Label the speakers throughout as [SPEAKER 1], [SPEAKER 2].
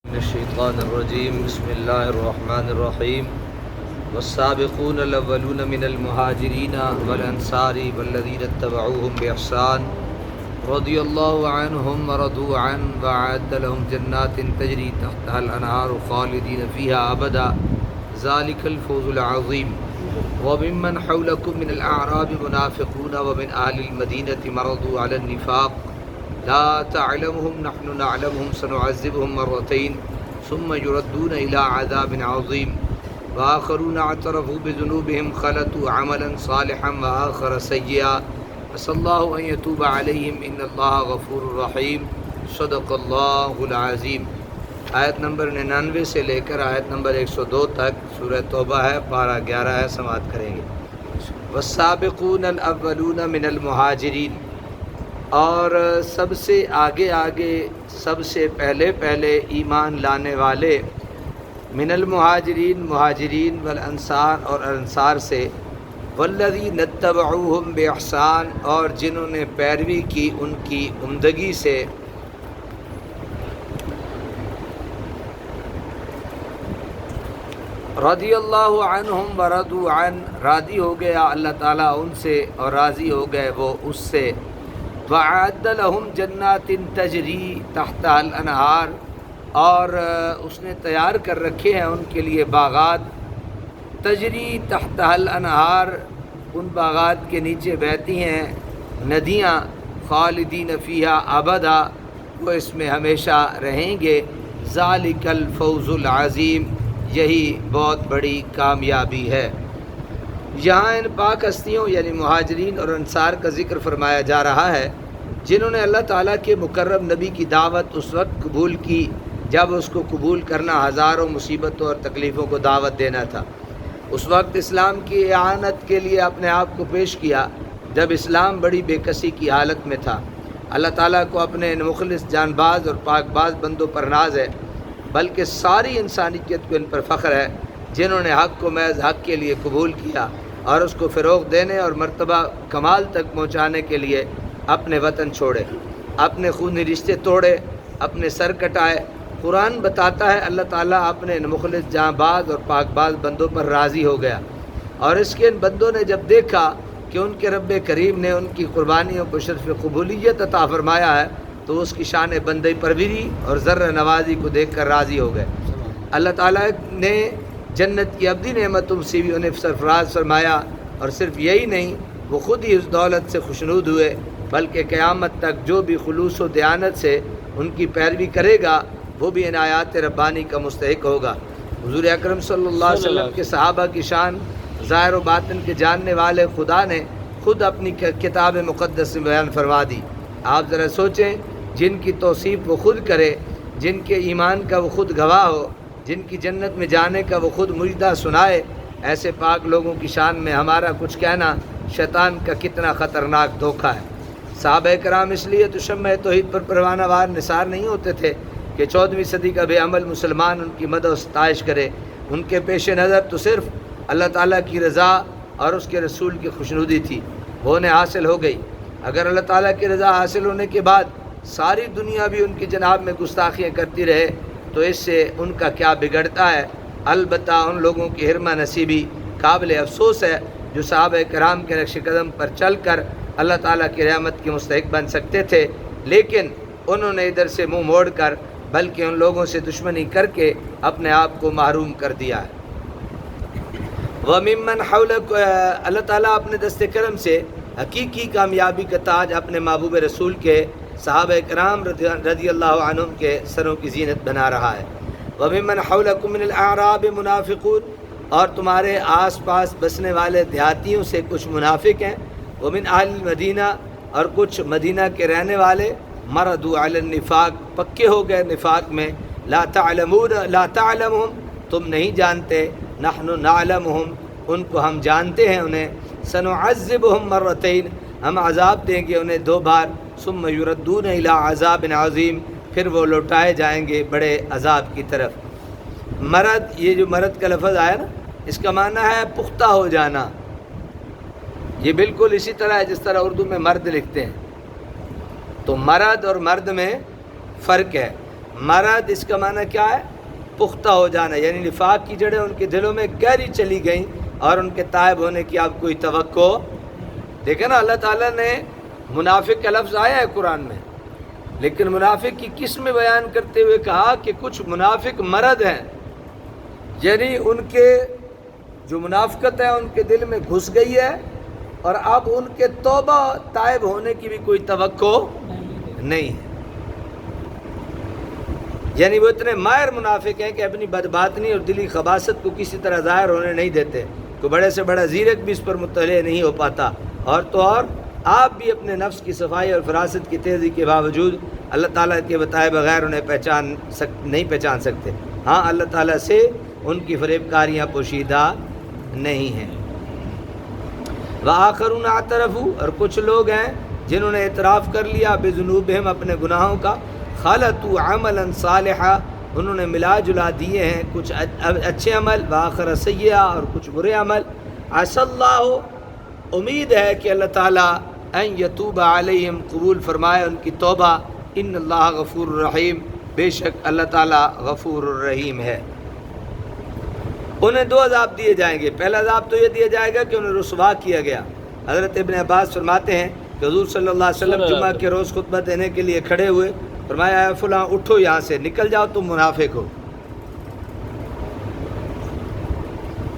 [SPEAKER 1] من الشیطان الرجیم بسم اللہ الرحمن الرحیم والسابقون الاولون من المہاجرین والانصار والذین اتبعوهم بإحسان رضی اللہ عنہم ورضوا عنہ وأعد لهم جنات تجری تحتها الانہار خالدین فیہا ابدا ذلک الفوز العظیم وممن حولکم من الاعراب منافقون ومن اہل المدینة مرضوا علی النفاق لا تعلمهم نحن نعلمهم سنعذبهم مرتين ثم يردون إلى عذاب عظيم وآخرون اعترفوا بذنوبهم خلطوا عملا صالحا وآخر سيئا عسى الله أن يتوب عليهم إن الله غفور رحيم صدق اللہ العظیم۔ آیت نمبر 99 سے لے کر آیت نمبر 102 تک سورہ توبہ ہے، پارہ 11 ہے، سماعت کریں گے۔ والسابقون الاولون من المہاجرین، اور سب سے آگے سب سے پہلے ایمان لانے والے من المہاجرین، مہاجرین والانصار اور انصار سے، والذین اتبعوہم بإحسان، اور جنہوں نے پیروی کی ان کی عمدگی سے، رضی اللہ عنہم ورضوا عنہ، راضی ہو گیا اللہ تعالیٰ ان سے اور راضی ہو گئے وہ اس سے، وَأَعَدَّ لَهُمْ جَنَّاتٍ تَجْرِي تَحْتَهَا الْأَنْهَارُ، اور اس نے تیار کر رکھے ہیں ان کے لیے باغات، تجری تحتها الانہار، ان باغات کے نیچے بہتی ہیں ندیاں، خالدین فیہا ابدا، وہ اس میں ہمیشہ رہیں گے، ذالک الفوز العظیم، یہی بہت بڑی کامیابی ہے۔ یہاں ان پاک ہستیوں یعنی مہاجرین اور انصار کا ذکر فرمایا جا رہا ہے جنہوں نے اللہ تعالیٰ کے مکرم نبی کی دعوت اس وقت قبول کی جب اس کو قبول کرنا ہزاروں مصیبتوں اور تکلیفوں کو دعوت دینا تھا۔ اس وقت اسلام کی اعانت کے لیے اپنے آپ کو پیش کیا جب اسلام بڑی بے کسی کی حالت میں تھا۔ اللہ تعالیٰ کو اپنے ان مخلص جان باز اور پاک باز بندوں پر ناز ہے، بلکہ ساری انسانیت کو ان پر فخر ہے جنہوں نے حق کو محض حق کے لیے قبول کیا اور اس کو فروغ دینے اور مرتبہ کمال تک پہنچانے کے لیے اپنے وطن چھوڑے، اپنے خونی رشتے توڑے، اپنے سر کٹائے۔ قرآن بتاتا ہے اللہ تعالیٰ اپنے ان مخلص جاں باز اور پاک باز بندوں پر راضی ہو گیا، اور اس کے ان بندوں نے جب دیکھا کہ ان کے رب کریم نے ان کی قربانیوں کو شرف قبولیت عطا فرمایا ہے تو اس کی شان بندے پروری اور ذرہ نوازی کو دیکھ کر راضی ہو گئے۔ اللہ تعالیٰ نے جنت کی ابدی نعمتوں سے بھی انہیں سرفراز فرمایا، اور صرف یہی نہیں، وہ خود ہی اس دولت سے خوشنود ہوئے، بلکہ قیامت تک جو بھی خلوص و دیانت سے ان کی پیروی کرے گا وہ بھی عنایات ربانی کا مستحق ہوگا۔ حضور اکرم صلی اللہ علیہ وسلم کے صحابہ کی شان ظاہر و باطن کے جاننے والے خدا نے خود اپنی کتاب مقدس میں بیان فرما دی۔ آپ ذرا سوچیں، جن کی توصیف وہ خود کرے، جن کے ایمان کا وہ خود گواہ ہو، جن کی جنت میں جانے کا وہ خود مجدہ سنائے، ایسے پاک لوگوں کی شان میں ہمارا کچھ کہنا شیطان کا کتنا خطرناک دھوکہ ہے۔ صحابہ کرام اس لیے تو شمع توحید پر پروانہ وار نثار نہیں ہوتے تھے کہ 14ویں صدی کا بے عمل مسلمان ان کی مدح و ستائش کرے۔ ان کے پیش نظر تو صرف اللہ تعالیٰ کی رضا اور اس کے رسول کی خوشنودی تھی، وہ انہیں حاصل ہو گئی۔ اگر اللہ تعالیٰ کی رضا حاصل ہونے کے بعد ساری دنیا بھی ان کی جناب میں گستاخیاں کرتی رہے تو اس سے ان کا کیا بگڑتا ہے؟ البتہ ان لوگوں کی حرمہ نصیبی قابل افسوس ہے جو صحابہ کرام کے نقش قدم پر چل کر اللہ تعالیٰ کی رحمت کے مستحق بن سکتے تھے، لیکن انہوں نے ادھر سے منہ موڑ کر بلکہ ان لوگوں سے دشمنی کر کے اپنے آپ کو محروم کر دیا ہے۔ وَمِمَّنْ حَوْلَكُمْ، اللہ تعالیٰ اپنے دست کرم سے حقیقی کامیابی کا تاج اپنے محبوب رسول کے صحابہ کرام رضی اللہ عنہم کے سروں کی زینت بنا رہا ہے۔ وَمِمَّنْ حَوْلَكُمْ مِنَ الْأَعْرَابِ مُنَافِقُونَ، اور تمہارے آس پاس بسنے والے دیہاتیوں سے کچھ منافق ہیں، وَمِنْ أَهْلِ الْمَدِينَةِ، اور کچھ مدینہ کے رہنے والے، مَرَضُوا عَلَى النِّفَاقِ، پکے ہو گئے نفاق میں، لا تعلمهم، تم نہیں جانتے، نحن نعلمهم، ان کو ہم جانتے ہیں انہیں، سنعذبهم مرتين، ہم عذاب دیں گے انہیں 2 بار، ثم يردون الى عذاب عظیم، پھر وہ لوٹائے جائیں گے بڑے عذاب کی طرف۔ مرد، یہ جو مرد کا لفظ آیا نا، اس کا معنی ہے پختہ ہو جانا۔ یہ بالکل اسی طرح ہے جس طرح اردو میں مرد لکھتے ہیں، تو مرد اور مرد میں فرق ہے۔ مرد اس کا معنی کیا ہے؟ پختہ ہو جانا، یعنی نفاق کی جڑیں ان کے دلوں میں گہری چلی گئیں اور ان کے تائب ہونے کی اب کوئی توقع۔ دیکھیں نا اللہ تعالیٰ نے منافق کا لفظ آیا ہے قرآن میں، لیکن منافق کی قسم بیان کرتے ہوئے کہا کہ کچھ منافق مرد ہیں، یعنی ان کے جو منافقت ہے ان کے دل میں گھس گئی ہے اور اب ان کے توبہ تائب ہونے کی بھی کوئی توقع نہیں ہے، یعنی وہ اتنے ماہر منافق ہیں کہ اپنی بدباطنی اور دلی خباثت کو کسی طرح ظاہر ہونے نہیں دیتے، کوئی بڑے سے بڑا زیرک بھی اس پر مطلع نہیں ہو پاتا، اور تو اور آپ بھی اپنے نفس کی صفائی اور فراست کی تیزی کے باوجود اللہ تعالیٰ کے بتائے بغیر انہیں نہیں پہچان سکتے۔ ہاں اللہ تعالیٰ سے ان کی فریب کاریاں پوشیدہ نہیں ہیں۔ وآخرون اعترفوا، اور کچھ لوگ ہیں جنہوں نے اعتراف کر لیا بذنوبہم، اپنے گناہوں کا، خلطوا عملا صالحا، انہوں نے ملا جلا دیے ہیں کچھ اچھے عمل، وآخر سیئا، اور کچھ برے عمل، عسى اللہ، امید ہے کہ اللہ تعالیٰ ان یتوب علیہم، قبول فرمائے ان کی توبہ، ان اللہ غفور الرحیم، بے شک اللہ تعالیٰ غفور الرحیم ہے۔ انہیں دو عذاب دیے جائیں گے، پہلا عذاب تو یہ دیا جائے گا کہ انہیں رسوا کیا گیا۔ حضرت ابن عباس فرماتے ہیں کہ حضور صلی اللہ علیہ وسلم جمعہ کے روز خطبہ دینے کے لیے کھڑے ہوئے، فرمایا اے فلاں اٹھو یہاں سے، نکل جاؤ، تم منافق ہو۔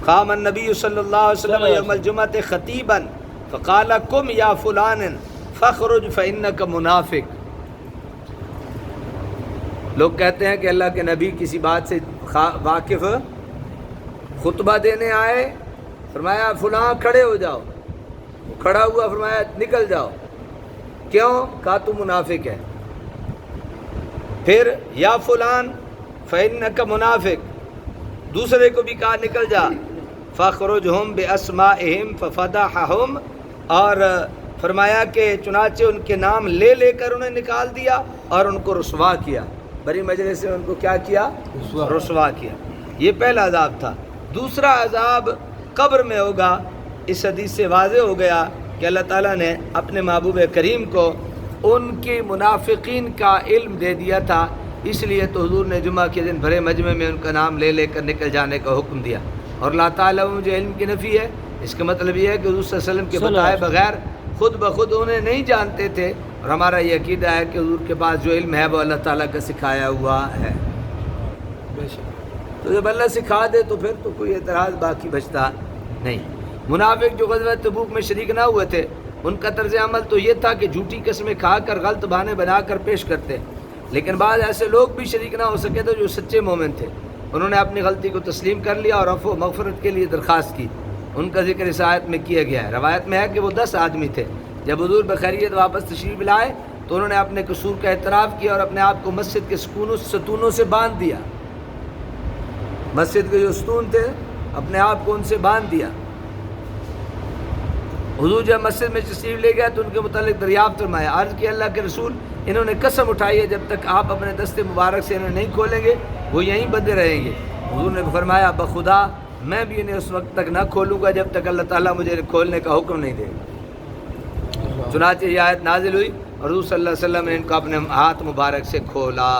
[SPEAKER 1] قام النبی صلی اللہ علیہ وسلم یوم الجمعۃ خطیبا فقال قم یا فلان فاخرج فانک منافق۔ لوگ کہتے ہیں کہ اللہ کے نبی کسی بات سے واقف، خطبہ دینے آئے، فرمایا فلاں کھڑے ہو جاؤ، وہ کھڑا ہوا، فرمایا نکل جاؤ، کیوں؟ کہا تو منافق ہے۔ پھر یا فلان فانک منافق، دوسرے کو بھی کہا نکل جا، فاخرجہم باسمائہم ففضحہم، اور فرمایا کہ چنانچہ ان کے نام لے لے کر انہیں نکال دیا اور ان کو رسوا کیا، بڑی مجلس سے ان کو کیا کیا؟ رسوا کیا۔ یہ پہلا عذاب تھا۔ دوسرا عذاب قبر میں ہوگا۔ اس حدیث سے واضح ہو گیا کہ اللہ تعالیٰ نے اپنے محبوب کریم کو ان کے منافقین کا علم دے دیا تھا، اس لیے تو حضور نے جمعہ کے دن بھرے مجمع میں ان کا نام لے لے کر نکل جانے کا حکم دیا۔ اور اللہ تعالیٰ جو علم کی نفی ہے، اس کا مطلب یہ ہے کہ حضور صلی اللہ علیہ وسلم کے بتائے بغیر خود بخود انہیں نہیں جانتے تھے، اور ہمارا یہ عقیدہ ہے کہ حضور کے پاس جو علم ہے وہ اللہ تعالیٰ کا سکھایا ہوا ہے۔ تو جب اللہ سکھا دے تو پھر تو کوئی اعتراض باقی بچتا نہیں۔ منافق جو غزوہ تبوک میں شریک نہ ہوئے تھے، ان کا طرز عمل تو یہ تھا کہ جھوٹی قسمیں کھا کر غلط بہانے بنا کر پیش کرتے، لیکن بعض ایسے لوگ بھی شریک نہ ہو سکے تھے جو سچے مومن تھے، انہوں نے اپنی غلطی کو تسلیم کر لیا اور عفو و مغفرت کے لیے درخواست کی۔ ان کا ذکر اس آیت میں کیا گیا ہے۔ روایت میں ہے کہ وہ 10 آدمی تھے، جب حضور بخیریت واپس تشریف لائے تو انہوں نے اپنے قصور کا اعتراف کیا اور اپنے آپ کو مسجد کے ستونوں سے باندھ دیا، مسجد کے جو ستون تھے اپنے آپ کو ان سے باندھ دیا۔ حضور جب مسجد میں تشریف لے گیا تو ان کے متعلق دریافت فرمایا، عرض کہ اللہ کے رسول انہوں نے قسم اٹھائی ہے جب تک آپ اپنے دست مبارک سے انہیں نہیں کھولیں گے وہ یہیں بندے رہیں گے۔ حضور نے فرمایا بخدا میں بھی انہیں اس وقت تک نہ کھولوں گا جب تک اللہ تعالیٰ مجھے کھولنے کا حکم نہیں دے گا۔ چنانچہ یہ آیت نازل ہوئی اور حضور صلی اللہ علیہ وسلم نے ان کو اپنے ہاتھ مبارک سے کھولا۔